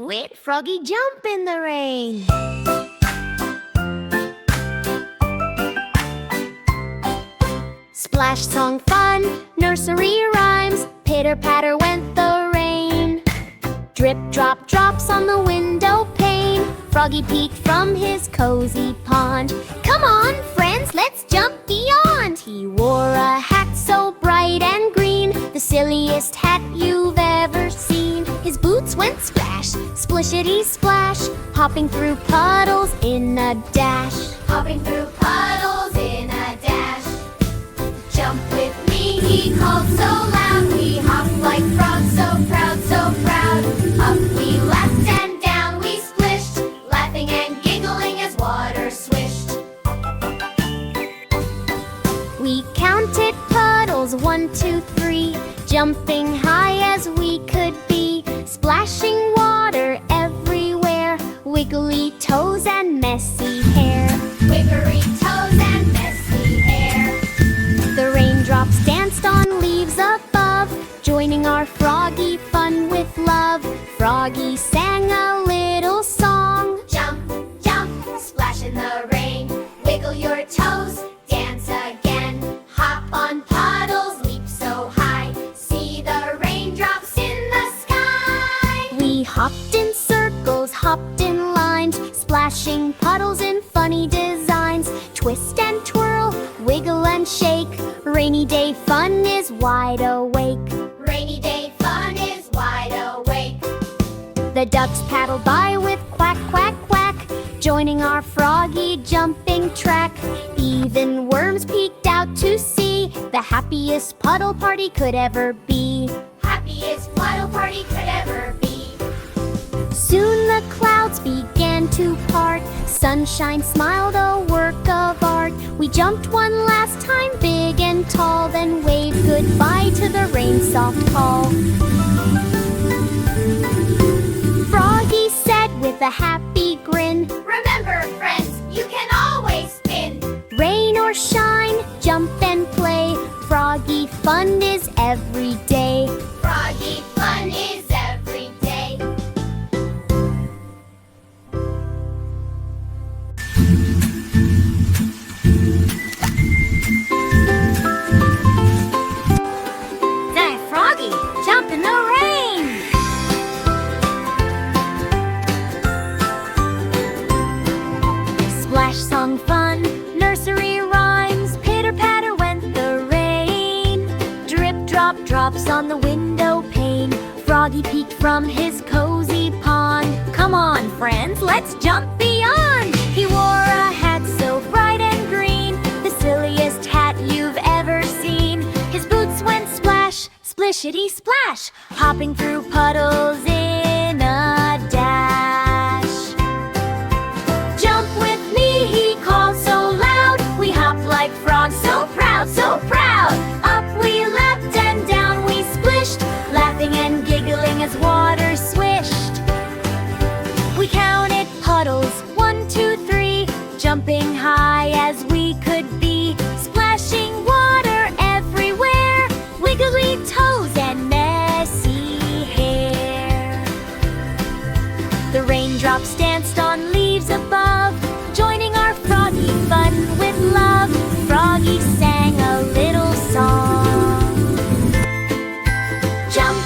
with Froggy Jump in the rain. Splash song fun, nursery rhymes, pitter-patter went the rain. Drip drop drops on the window pane, Froggy peeked from his cozy pond. Come on, friends, let's jump beyond. He wore a hat so bright and green, the silliest hat you've ever seen. His boots went splash, splishity splash, hopping through puddles in a dash. Hopping through puddles in a dash. Jump with me, he called so loud. We hopped like frogs, so proud, so proud. Up we leapt and down we splished, laughing and giggling as water swished. We counted puddles, 1, 2, 3, jumping high as we could be, splashing water everywhere, wiggly toes and messy hair. Wiggly toes and messy hair. The raindrops danced on leaves above, joining our froggy fun with love. Froggy sang a little song. Jump, jump, splash in the rain. Wiggle your toes, dance again. Hop on puddles, leap so high. See the raindrops in the sky. We hopped in circles, hopped in lines, splashing puddles in funny designs. Twist and twirl, wiggle and shake. Rainy day fun is wide awake. Rainy day fun is wide awake. The ducks paddled by with quack, quack, quack, joining our froggy jumping track. Even worms peeked out to see, the happiest puddle party could ever be. Happiest puddle party could ever be. Soon the clouds began to part, sunshine smiled, a work of art. We jumped one last time, big and tall, then waved goodbye to the rain's soft call. Froggy said with a happy grin, remember, friends, you can always spin. Rain or shine, jump and play, froggy fun is every day. Froggy fun is every day. Say, Froggy, jump in the rain! Splash song fun, nursery rhymes, pitter-patter went the rain. Drip drop drops on the window pane, Froggy peeked from his cozy pond. Come on, friends, let's jump beyond. He wore a hat so bright and green, the silliest hat you've ever seen. His boots went splash, splishity splash, hopping through puddles in a dash. Jump with me, he called so loud. We hopped like frogs, so proud, so proud. Up we leapt and down we splished, laughing and giggling as water swished. We counted puddles, 1, 2, 3, jumping high as we could be, splashing water everywhere, wiggly toes and messy hair. The raindrops danced on leaves above, joining our froggy fun with love. Froggy sang a little song. Jump,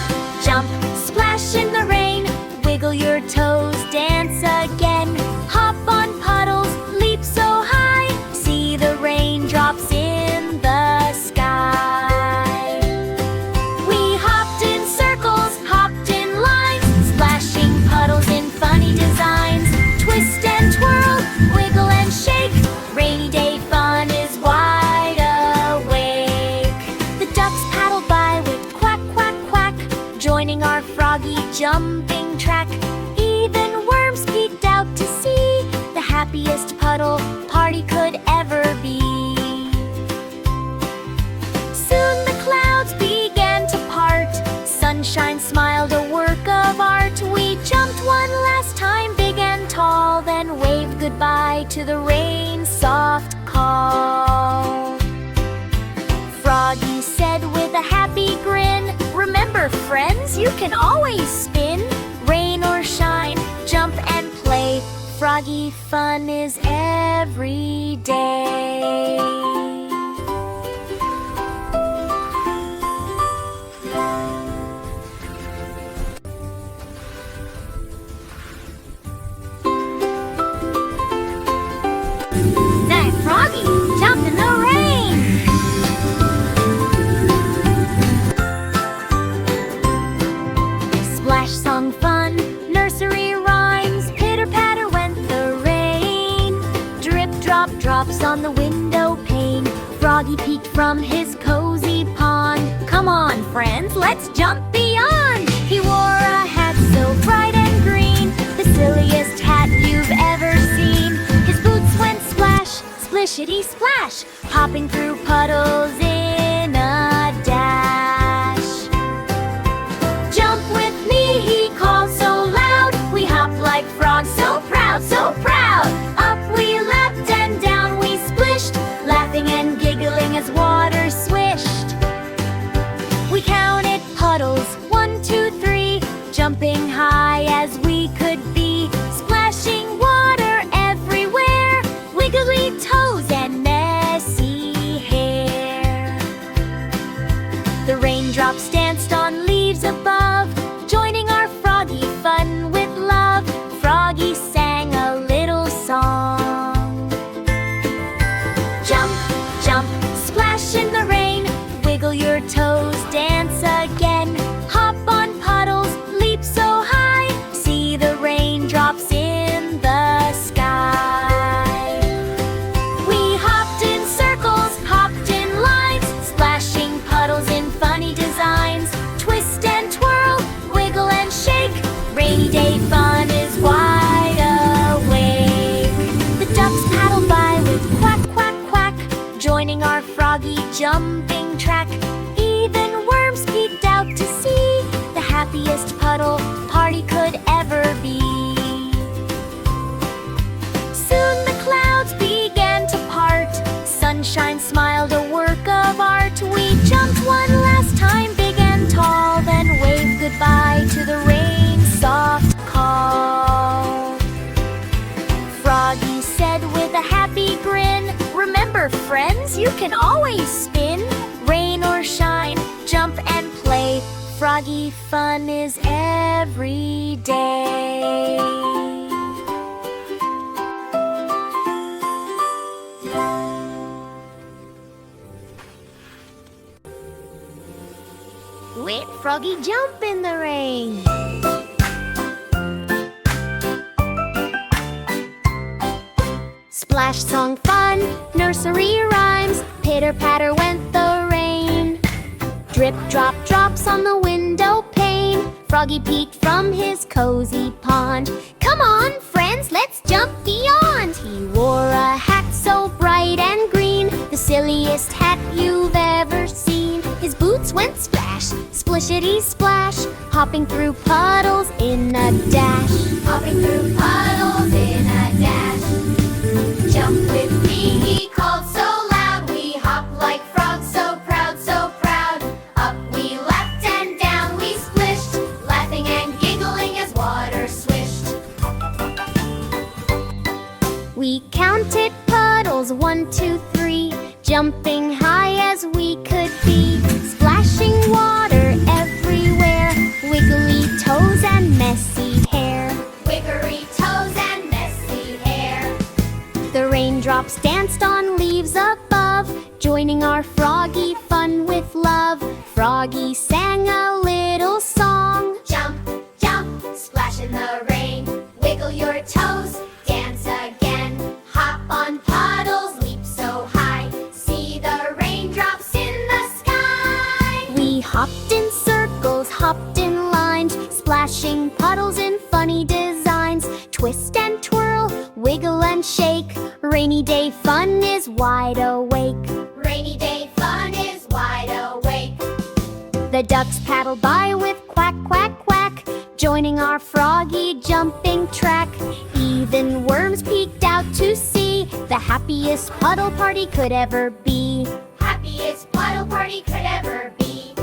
jump, splash in the rain, wiggle your toes, dance again. Hop on puddles, leap so high, see the raindrops in the sky. We hopped in circles, hopped in lines, splashing puddles in funny designs. Twist and twirl, wiggle and shake, rainy day fun is wide awake. The ducks paddled by with quack, quack, quack, joining our froggy jumping track. Even worms peeked out to see, the happiest puddle party could ever be. Soon the clouds began to part, sunshine smiled, a work of art. We jumped one last time, big and tall, then waved goodbye to the rain's soft call. Froggy said with a happy grin, remember, friends, you can always spin. Rain or shine, Froggy fun is every day. That Froggy jumped in the rain. Splash song fun, nursery rhymes, pitter-patter went the rain. Drip drop drops on the window pane. Froggy peeked from his cozy pond. Come on, friends, let's jump beyond. He wore a hat so bright and green, the silliest hat you've ever seen. His boots went splash, splishity splash, hopping through puddles in a dash. Jump with me, he called so loud. We hopped like frogs, so proud, so proud. Up we leapt and down we splished, laughing and giggling as water swished. We counted puddles, 1, 2, 3, jumping high as we could be, splashing water everywhere, wiggly toes and messy hair. The raindrops danced on leaves above, joining our froggy fun with love. Froggy sang a little song. Jump, jump, splash in the rain, wiggle your toes, dance again. Hop on puddles, leap so high, see the raindrops in the sky. We hopped in circles, hopped in lines, splashing puddles in funny designs. Twist and twirl, wiggle and shake, rainy day fun is wide awake. The ducks paddle by with quack, quack, quack, joining our froggy jumping track. Even worms peeked out to see, the happiest puddle party could ever be. Soon the clouds began to part, sunshine smiled, a work of art. We jumped one last time, big and tall, then waved goodbye to the rain's soft call. Froggy said with a happy grin, remember friends, you can always spin. Rain or shine, jump and play, froggy fun is every day. Let Froggy jump in the rain. Splash song fun, nursery rhymes, pitter-patter went the rain. Drip drop drops on the window pane, Froggy peeked from his cozy pond. Come on, friends, let's jump beyond. He wore a hat so bright and green, the silliest hat you've ever seen. His boots went splash, splishity splash, hopping through puddles in a dash. Hopping through puddles in a dash. Jump with me, he called so loud. We hopped like frogs, so proud, so proud. Up we leapt and down we splished, laughing and giggling as water swished. We counted puddles, 1, 2, 3, jumping high as we could be, splashing water everywhere, wiggly toes and messy hair. Wiggery toes and messy hair. The raindrops danced on leaves above, joining our froggy fun with love. Froggy sang a little song. Jump, jump, splash in the rain, wiggle your toes, dance again. Hop on puddles, leap so high, see the raindrops in the sky. We hopped in circles, hopped in lines, splashing puddles in funny designs. Twist and twirl, wiggle and shake, rainy day fun is wide awake. Rainy day fun is wide awake. The ducks paddle by with quack, quack, quack, joining our froggy jumping track. Even worms peeked out to see, the happiest puddle party could ever be. Happiest puddle party could ever be.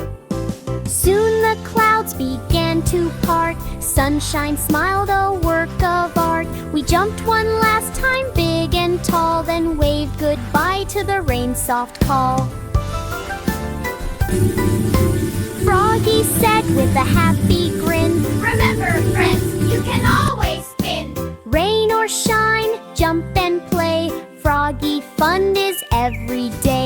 Soon the clouds began to part, sunshine smiled, a work of art. We jumped one goodbye to the rain's soft call. Froggy said with a happy grin, Remember, friends, you can always spin. rain or shine, jump and play, Froggy fun is every day.